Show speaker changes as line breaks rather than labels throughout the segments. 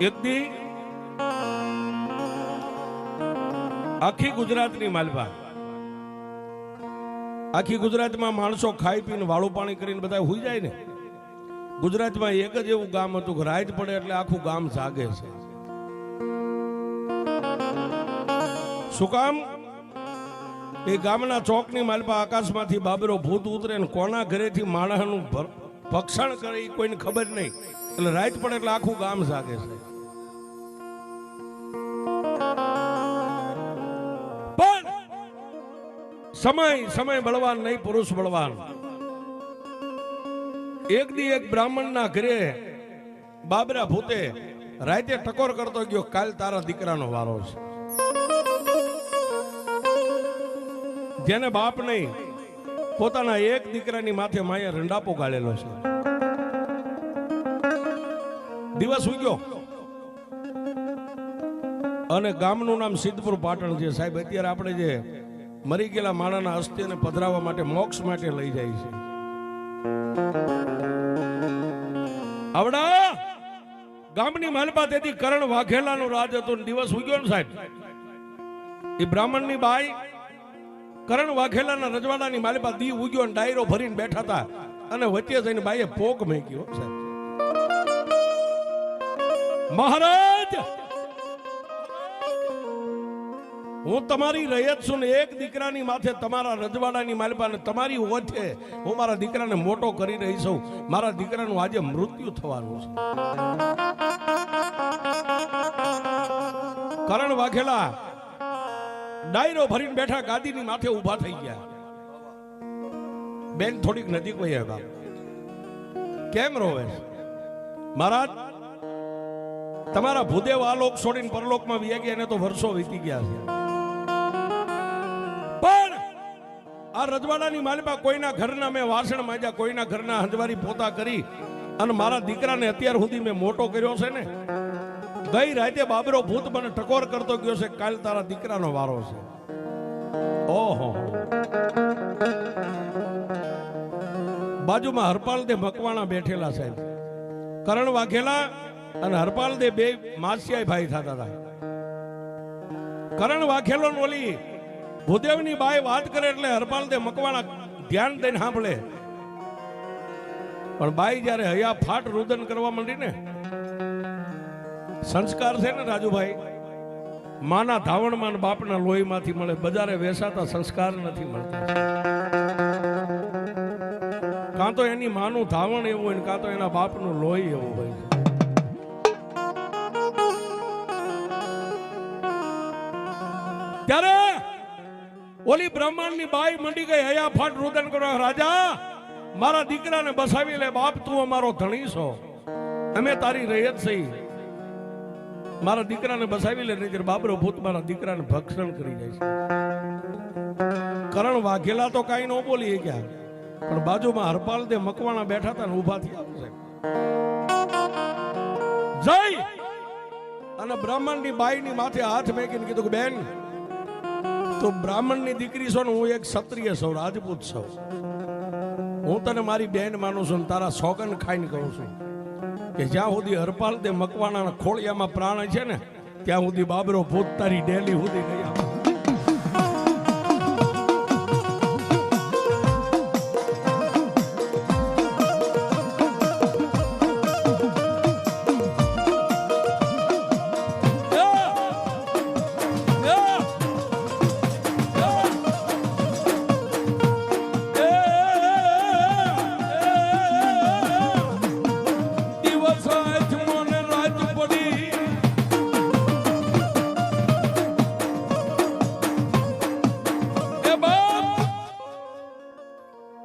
એક દી આખી ગુજરાતની માલવા, આખી ગુજરાતમાં માણસો ખાઈ પીને વાળું પાણી કરીને બધા હુઈ જાય ને, ગુજરાતમાં એક જ એવું ગામ હતું કે રાત પડે એટલે આખું ગામ જાગે છે. શું કામ? એ ગામના ચોકની માલપા આકાશમાંથી બાબરો ભૂત ઉતરે ને કોના ઘરેથી માણસનું ભક્ષણ કરે એ કોઈને ખબર નહીં, એટલે રાત પડે એટલે આખું ગામ જાગે છે. પણ સમય બળવાન નહીં, પુરુષ બળવાન. એક દી એક બ્રાહ્મણના ઘરે બાબરા ભૂતે રાતે ટકોર કરતો ગયો, કાલ તારા દીકરાનો વારો છે. જેને બાપ નહીં, પોતાના એક દીકરાની માથે માએ રંડાપો ગાળેલો છે. દિવસ ઉગ્યો અને ગામનું નામ સિદ્ધપુર પાટણ છે. સાહેબ, અત્યારે આપણે જે મરી ગયેલા માણાના અસ્થિને પધરાવવા માટે, મોક્ષ માટે લઈ જાય છે. આવડા ગામની માલપા તેથી કરણ વાઘેલાનું રાજ હતું. દિવસ ઉગ્યો ને સાહેબ, એ બ્રાહ્મણની બાઈ કરણ વાઘેલાના રજવાડાની માલપા દી ઉગ્યો ને ડાયરો ભરીને બેઠા હતા, અને વચ્ચે જઈને બાઈએ પોક મેક્યો. સાહેબ, મહારાજ, હું તમારી રયત છું ને એક દીકરાની માથે તમારા રજવાડાની માલપા ને તમારી ઓઠે હું મારા દીકરાને મોટો કરી રહી છું. મારા દીકરાનું આજે મૃત્યુ થવાનું છે. કરણ વાઘેલા ડાયરો ભરીને બેઠા ગાદીની માથે ઉભા થઈ ગયા. બેન થોડીક નજીક વહી આવ્યા. કેમ રોવે? મહારાજ, તમારા ભૂદેવ આ લોક છોડીને પરલોકમાં વ્યા ગયા, એને તો વર્ષો વીતી ગયા છે. પણ આ રજવાડાની માલપા કોઈના ઘરના મેં વાસણ માંજ્યા, કોઈના ઘરના હંજવારી પોતા કરી અને મારા દીકરાને અત્યાર સુધી મેં મોટો કર્યો છે ને. ગઈ રાતે બાબરો ભૂત મને ટકોર કરતો ગયો છે, કાલ તારા દીકરાનો વારો છે. ઓહો, બાજુમાં હરપાલ દે મકવાણા બેઠેલા સાહેબ. કરણ વાઘેલા અને હરપાલ દે બે માસિયાઈ ભાઈ થતા હતા. કરણ વાઘેલો ઓલી ભૂદેવની બાઈ વાત કરે એટલે હરપાલ દે મકવાણા ધ્યાન દઈને સાંભળે. પણ બાઈ જયારે હયા ફાટ રુદન કરવા માંડી ને, સંસ્કાર છે ને રાજુભાઈ, માના ધાવણમાં બાપના લોહીમાંથી મળે, બજારે વેસાતા સંસ્કાર નથી મળતા. કાં તો એની માનું ધાવણ એવું હોય, કાં તો એના બાપનું લોહી એવું હોય. ત્યારે ઓલી બ્રહ્માંડની બાઈ મંડી ગઈ હયા ફાટ રુદન કરવા, રાજા મારા દીકરાને બસાવી લે, બાપ તું અમારો ધણી છો, અમે તારી રયત સહી, મારા દીકરાને બસાવી લે, નહીં બાબરો ભૂત મારા દીકરાને ભક્ષણ કરી જાય છે. કરણ વાઘેલા તો કઈ ન બોલી ગયા, પણ બાજુમાં હરપાલ દે મકવાણા બેઠા હતા ને ઉભા થયા જઈ અને બ્રાહ્મણની બાઈની માથે હાથ મેકીને કીધું કે બેન, તો બ્રાહ્મણની દીકરી છો ને, હું એક ક્ષત્રિય છું, રાજપૂત છું, હું તને મારી બેન માનું છું, તારા સોગન ખાઈને કહું છું કે જ્યાં સુધી હરપાલ દે મકવાણાના ખોળિયામાં પ્રાણ છે ને, ત્યાં સુધી બાબરો ભૂત તારી ડેલી સુધી નહીં આવે.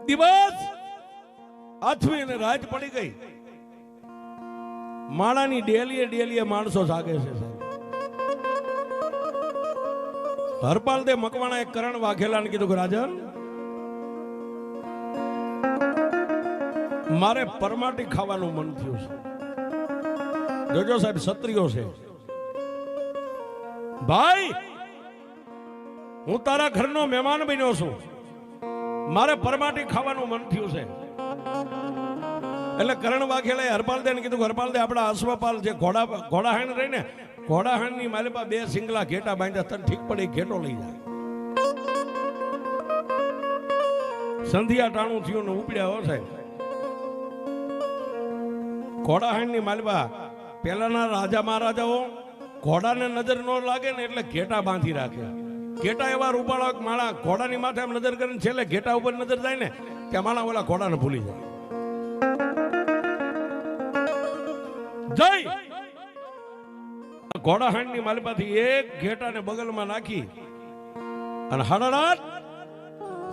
દિવસ આથવી અને રાત પડી ગઈ. માળાની ડેલીએ માણસો જાગે છે. હરપાલ દે મકવાણા એક કરણ વાઘેલાને કીધું કે રાજન, મારે પરમાટી ખાવાનું મન થયું છે. જોજો સાહેબ, ક્ષત્રિયો છે ભાઈ, હું તારા ઘરનો મહેમાન બન્યો છું, મારે પરમાટી ખાવાનું મન થયું છે. એટલે કરણ વાઘેલાએ હરપાલદે કીધું કે હરપાલદે આપણા અશ્વપાલ જે ઘોડાહાણ રહી ને ઘોડાહાણ ની માલિપા 2 સિંગલા ઘેટા બાંધ્યા તને ઠીક પડી ઘેટો લઈ જાય. સંધિયા ટાણું થયું ને ઉપડ્યા હો સાહેબ. ઘોડાહાણ ની માલિપા પેલાના રાજા મહારાજાઓ ઘોડાને નજર ન લાગે ને એટલે ઘેટા બાંધી રાખે. ઘેટા એવા રૂપાળા માળા ઘોડાની માથે આમ નજર કરીને છેલ્લે ઘેટા ઉપર નજર જાય ને ત્યાં માણા ઓલા ઘોડાને ભૂલી જાય. જય ઘોડાહાણ ની માલિપાથી એક ઘેટાને બગલમાં નાખી અને હડડાટ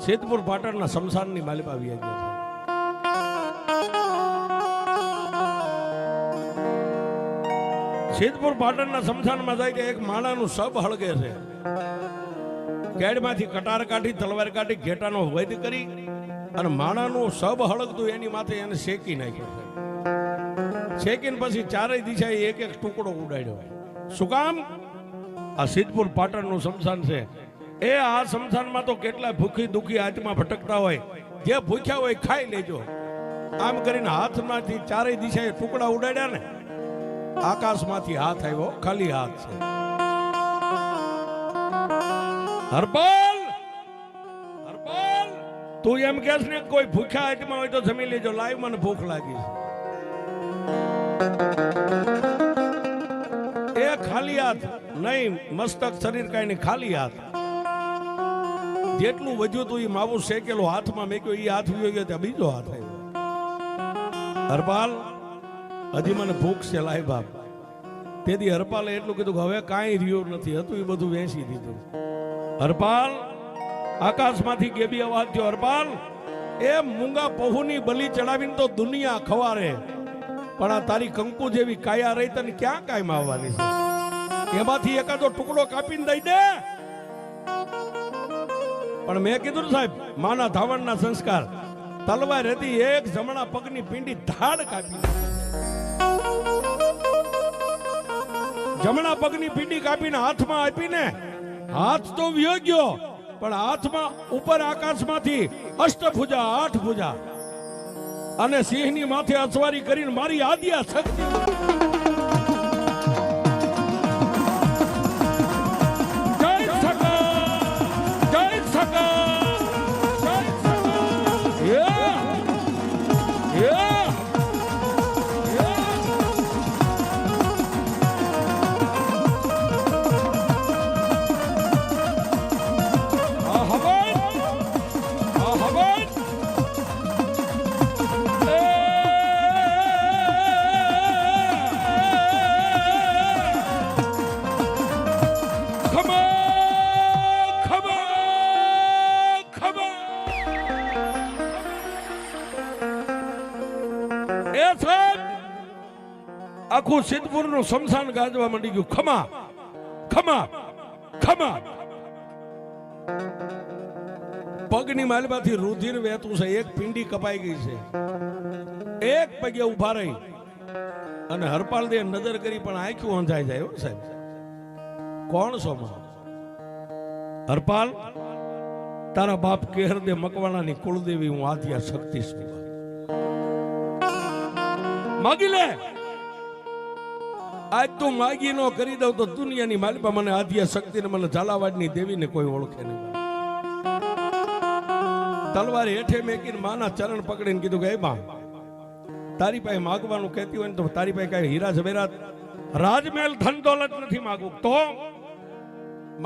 સિદ્ધપુર પાટણના શમશાનની માલિપા આવી ગયા છે. સિદ્ધપુર પાટણના શમશાનમાં જાય કે એક માણાનું સબ હળગે છે. કેડમાંથી કટાર કાઢી તલવાર કાઢી ઘેટાનો વૈદ કરી અને માણાનું સબ હળગતું એની માથે એને શેકી નાખ્યો છે. શેકીને પછી ચારેય દિશાએ એક એક ટુકડો ઉડાડ્યો. શું કામ? આ સિદ્ધપુર પાટણનું શમશાન છે. એ આ શમશાનમાં તો કેટલા ભૂખી દુખી આત્મા ભટકતા હોય, જે ભૂખ્યા હોય ખાઈ લેજો. આમ કરીને હાથમાંથી ચારેય દિશાએ ટુકડા ઉડાડ્યા ને આકાશમાંથી હાથ આવ્યો, ખાલી હાથ છે. હરપાલ હરપાલ તું એમ કહેશ ને કોઈ ભૂખ્યા આત્મા હોય તો જમી લેજો, લાઈવ મને ભૂખ લાગી છે. એ ખાલી હાથ નહીં, મસ્તક શરીર કાંઈ નહીં, ખાલી હાથ. જેટલું વધ્યું તું એ માવું શેકેલો હાથમાં મેક્યો, એ હાથ વિયો ગયો ત્યાં બીજો હાથ આવ્યો. હરપાલ હજી મને ભૂખ છે લાય બાપ. તેથી હરપાલે એટલું કીધું કે હવે કાંઈ રહ્યું નથી, હતું એ બધું વેચી દીધું. હરપાલ આકાશમાંથી ગેબી અવાજ થયો. હરપાલ એ મૂંગા પહુની બલી ચડાવીને તો દુનિયા ખવારે, પણ આ તારી કંકુ જેવી કાયા રહી તને ક્યાં કાયમ આવવાની છે? એમાંથી એકાદો ટુકડો કાપીને દઈ દે. પણ મેં કીધું સાહેબ, માના ધાવણના સંસ્કાર. તલવાર હતી, એક જમણા પગની પીંડી ધાડ કાપી, જમણા પગની પીંડી કાપીને હાથમાં આપીને હાથ તો વ્યો ગયો, પણ હાથમાં ઉપર આકાશમાંથી અષ્ટભુજા 8 ભુજા અને સિંહની માથે અસવારી કરીને મારી આદ્યા શક્તિ આખું સિદ્ધપુર નું શમશાન ગાજવા માંડી ગયું. ખમા ખમા ખમા. પગની માલમાંથી રુધિર વહેતું છે, એક પિંડી કપાઈ ગઈ છે. એક પગે ઉભા રહી અને હરપાલ દે નજર કરી પણ આંખ્યું અંધાઈ જાય. સાહેબ કોણ છો માં? હરપાલ તારા બાપ કેહર દે મકવાણાની કુળદેવી હું આદ્યા શક્તિ છું. માગી લે. આજ તું માગી નો કરી દઉં તો દુનિયાની માલિપા મને આદ્યા શક્તિ ને મને ઝાલાવાડની દેવીને કોઈ ઓળખે નહીં. તલવાર હેઠે મેકીને માના ચરણ પકડીને કીધું કે એ માં, તારી પાસે માગવાનું કહેતી હોય ને તો તારી પાસે કઈ હીરા જવેરાત રાજમહેલ ધન દોલત નથી માગવું તો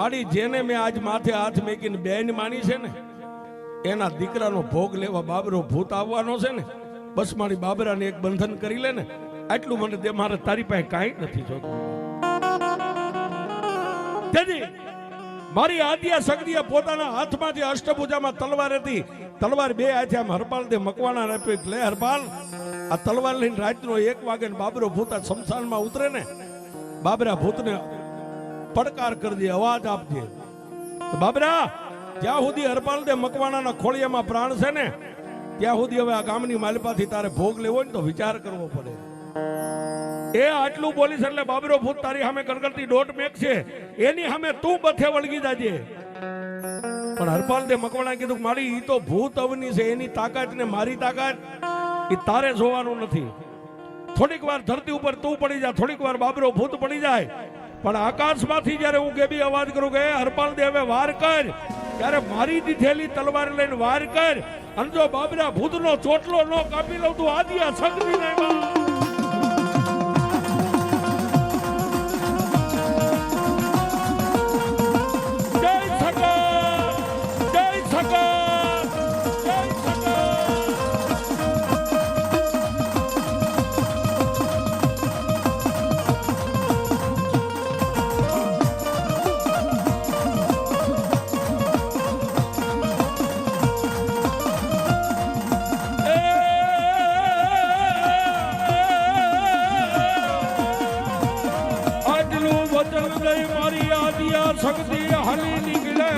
મારી જેને મેં આજ માથે હાથ મેકીને બેન માની છે ને એના દીકરાનો ભોગ લેવા બાબરો ભૂત આવવાનો છે ને, બસ મારી બાબરાને એક બંધન કરી લે ને આટલું મને દે, મારે તારી પાસે કાંઈ નથી જોતું. તેથી મારી આદ્યા શક્તિએ પોતાના હાથમાંથી અષ્ટભુજામાં તલવાર હતી. તલવાર બે હાથે આમ હરપાલ દે મકવાણા આપી, લે હરપાલ આ તલવાર લઈને રાતનો 1 વાગે બાબરો ભૂત આ શમશાનમાં ઉતરે ને, બાબરા ભૂતને પડકાર કરજે, અવાજ આપજે. બાબરા જ્યાં સુધી હરપાલ દે મકવાણાના ખોળિયામાં પ્રાણ છે ને ત્યાં સુધી હવે આ ગામની માલિપાથી તારે ભોગ લેવો ને તો વિચાર કરવો પડે. એ આટલું બોલીશ એટલે બાબરો ભૂત તારી સામે ગણગણતી દોટ મેક છે, એની સામે તું બથે વળગી જાજે. પણ હરપાલ દે મકવાણા કીધું મારી ઈ તો ભૂત અવની છે, એની તાકાત ને મારી તાકાત એ તારે જોવાનું નથી. થોડીક વાર ધરતી ઉપર તું પડી જા, થોડીક વાર બાબરો ભૂત પડી જાય, પણ આકાશમાંથી જ્યારે હું કેબી અવાજ કરું કે હરપાલ દે હવે વાર કર, ત્યારે મારી દીધેલી તલવાર લઈને વાર કર. અને જો બાબરા ભૂતનો ચોટલો ન કાપી લઉં તું આદિયા શક્તિ નહીં. મારી આદિયા શક્તિ હાલી નીકળે.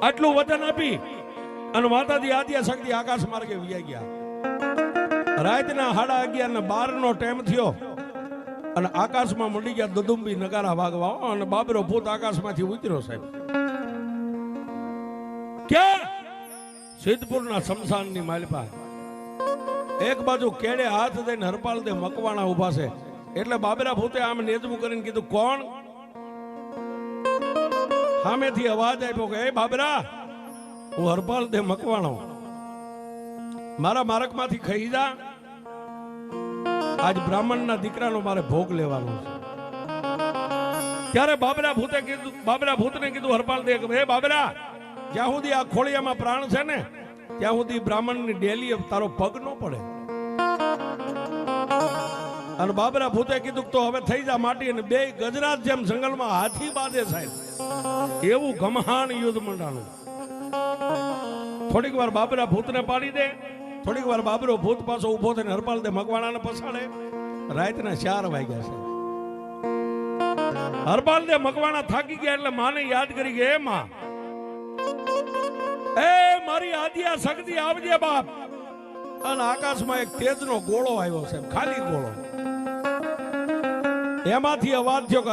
આટલું વચન આપી અને માતાજી આદિયા શક્તિ આકાશ માર્ગે વ્યાઈ ગયા. રાતના 11:30 નો ટાઈમ થયો અને આકાશમાં મંડી ગયા દુદુંબી નગારા વાગવા અને બાબરો ભૂત આકાશમાંથી ઉતર્યો. સાહેબ ક્યાં? સિદ્ધપુરના શમશાનની માલપા એક બાજુ કેડે હાથ દઈને હરપાલ દે મકવાણા ઉભા છે. એટલે બાબરા ભૂતે આમ નેજવું કરીને કીધું કોણ? સામેથી અવાજ આપ્યો કે એ બાબરા, હું હરપાલ દે મકવાણો, મારા મારકમાંથી ખાઈ જા. આજ બ્રાહ્મણના દીકરાનો મારે ભોગ લેવાનો છે. ત્યારે બાબરા ભૂતને કીધું હરપાલ દે કે હે બાબરા, જ્યાં સુધી આ ખોળિયામાં પ્રાણ છે ને ત્યાં સુધી બ્રાહ્મણની ડેલી તારો પગ ન પડે. અને બાબરા ભૂતે કીધું તો હવે થઈ જા માટી. અને બે ગજરાત જેમ જંગલમાં હાથી બાંધે સાહેબ, એવું ગમહાણ યુદ્ધ મંડાણું. થોડીક વાર બાબરા ભૂતને પાડી દે, થોડીક વાર બાબરો ભૂત પાછો ઉભો થઈને હરપાલ દે મકવાણાને પસાડે. રાતના 4 વાગ્યા છે. હરપાલ દે મકવાણા થાકી ગયા એટલે માને યાદ કરી કે એ માં, એ મારી આદિયા શક્તિ આવજે બાપ. અને આકાશમાં એક તેજનો ગોળો આવ્યો છે, ખાલી ગોળો. એમાંથી અવાજ થયો કે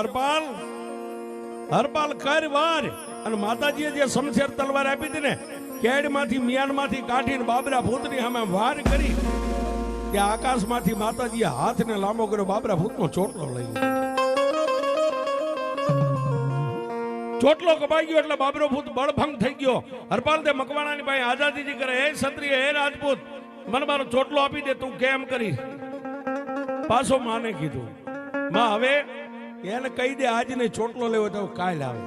હરપાલ કર વાર. અને માતાજીએ જે શમશેર તલવાર આપી હતી ને કેડમાંથી મિયાનમાંથી કાઢીને બાબરા ભૂતની સામે વાર કરી, કે આકાશમાંથી માતાજીએ હાથને લાંબો કર્યો, બાબરા ભૂતનો ચોટલો લઈ ગયો. ચોટલો કપાઈ ગયો એટલે બાબરો ભૂત બળભંગ થઈ ગયો. હરપાલ દે મકવાણાની પાસે આઝાદીજી કરે, હે ક્ષત્રિય, હે રાજપૂત, મને મારો ચોટલો આપી દે. તું કેમ કરીશ? પાછો માને કીધું, માં હવે એને કહી દે આજને ચોટલો લેવો તો કાલ આવે.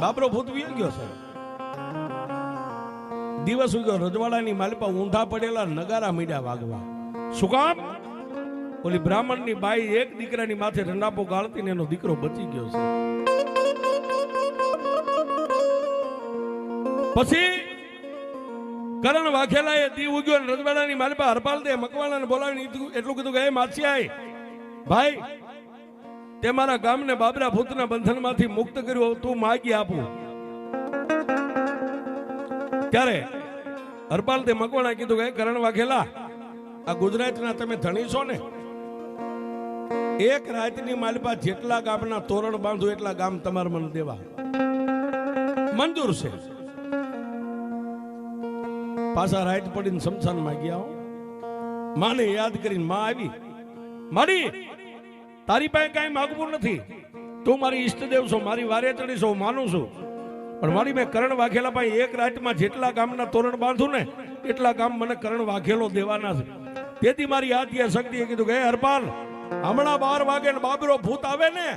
બાબરો ભૂત વી ગયો છે. દિવસ ઉગ્યો, રજવાડાની માલપા ઊંધા પડેલા નગારા મીડા વાગવા. શું કામ? ઓલી બ્રાહ્મણની બાઈ એક દીકરાની માથે રંડાપો ગાળતી ને એનો દીકરો બચી ગયો છે. પછી કરણ વાઘેલા એ દી ઉગ્યો ને રજવાડાની માલપા હરપાલ દે મકવાણાને બોલાવીને એટલું કીધું કે હે માછીઆઈ ભાઈ, તે મારા ગામને બાબરા ભૂતના બંધનમાંથી મુક્ત કર્યું, તું માગી આપું. ત્યારે હરપાલ દે મકવાણા કીધું કે કરણ વાઘેલા, આ ગુજરાતના તમે ધણી છો ને, એક રાતની માલપા જેટલા ગામના તોરણ બાંધો એટલા ગામ તમારે મને દેવા મંજૂર છે. પાછા રાત પડીને શમશાનમાં ગયા. માને યાદ કરીને માં આવી, મારી તારી પાસે કઈ માગવું નથી, તું મારી ઈષ્ટદેવ છો, મારી વારે ચડી છો, માનું છું. પણ મારી મેં કરણ વાઘેલા પાસે એક રાતમાં જેટલા ગામના તોરણ બાંધું ને એટલા ગામ મને કરણ વાઘેલો દેવાના છે. તેથી મારી આદિયા શક્તિએ કીધું કે હરપાલ, હમણાં 12 વાગે ને બાબરો ભૂત આવે ને,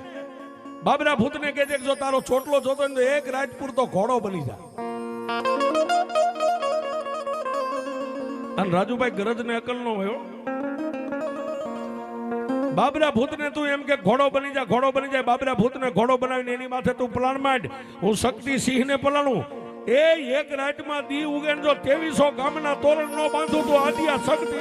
બાબરા ભૂતને કહેજે જો તારો ચોટલો જોતો ને તો એક રાત પૂરતો ઘોડો બની જા. અને રાજુભાઈ ગરજ ને અકલ નો હોય. બાબરા ભૂતને તું એમ કે ઘોડો બની જા, ઘોડો બની જાય. બાબરા ભૂતને ઘોડો બનાવીને એની માથે તું પલાણ માંડ, હું શક્તિ સિંહને પલાણું. એ એક રાતમાં દી ઉગે જો 2300 ગામના તોરણ નો બાંધું તો આદિયા શક્તિ.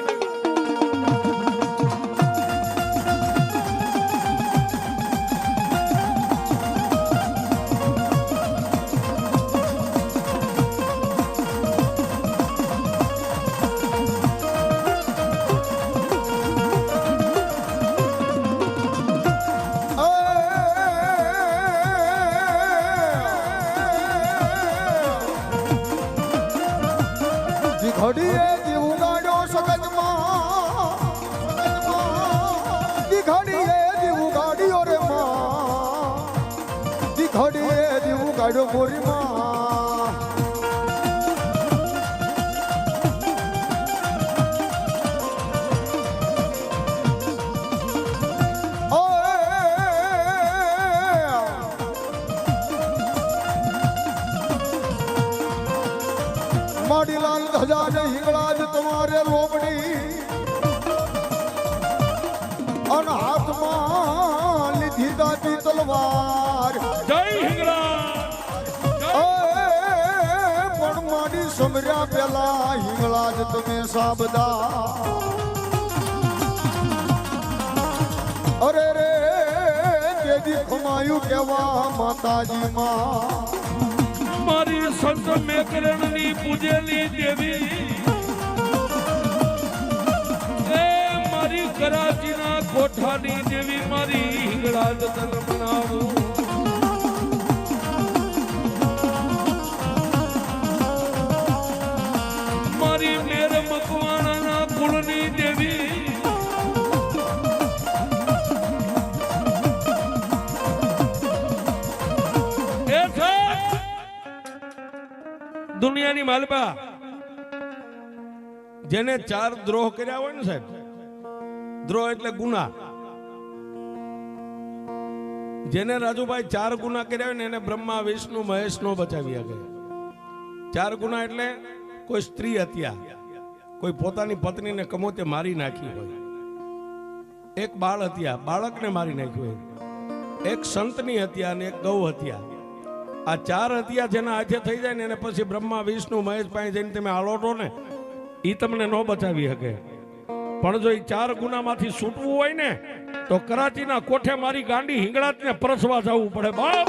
ઘડીએ જીવ ગાડ્યો સગજમાં દી ઘડીએ જીવ ગાડ્યો રે માં દી ઘડીએ જીવ ગાડ્યો મોરી માં માડીલાલ ધજા ને હિંગળાજ તમારે લોબડી અને હાથમાં લીધી દાદી તલવાર
જય હિંગળા
પણ માડી સમર્યા પેલા હિંગળાજ તમે સાબદા અરે રે દેવી ખમાયું કેવા માતાજી માં
મારી સંત મેકરણની પૂજેલી દેવી એ મારી કરાચીના કોઠાની દેવી મારી હિંગળા જતન બનાવું મારી મેર મકવાણાના કુળની દેવી દુનિયાની માલપા જેને 4 દ્રોહ કર્યા હોય ને સાહેબ, દ્રોહ એટલે ગુના, જેને રાજુભાઈ 4 ગુના કર્યા હોય ને એને બ્રહ્મા વિષ્ણુ મહેશ નો બચાવી શકે. 4 ગુના એટલે કોઈ સ્ત્રી હત્યા, કોઈ પોતાની પત્નીને કમોતે મારી નાખી હોય, એક બાળ હત્યા, બાળકને મારી નાખ્યું હોય, એક સંતની હત્યા અને એક ગૌ હત્યા. આ 4 હત્યા જેના હાથે થઈ જાય ને એને પછી બ્રહ્મા વિષ્ણુ મહેશ પાસે જઈને તમે આલોટો ને એ તમને ન બચાવી શકે. પણ જો એ 4 ગુનામાંથી છૂટવું હોય ને તો કરાચીના કોઠે મારી ગાંડી હિંગળાજને પરસવા જવું પડે બાપ.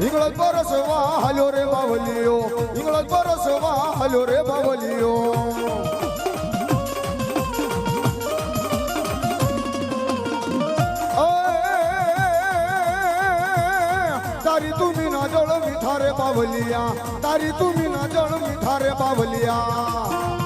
હિંગળજ પરસવા હાલ્યો રે બાવલીઓ, હિંગળજ પરસવા હાલ્યો રે બાવલીઓ. તારી તુમી ના જળ મીઠા રે બાવલિયા, તારી તુમી ના જળ મીઠા રે બાવલિયા.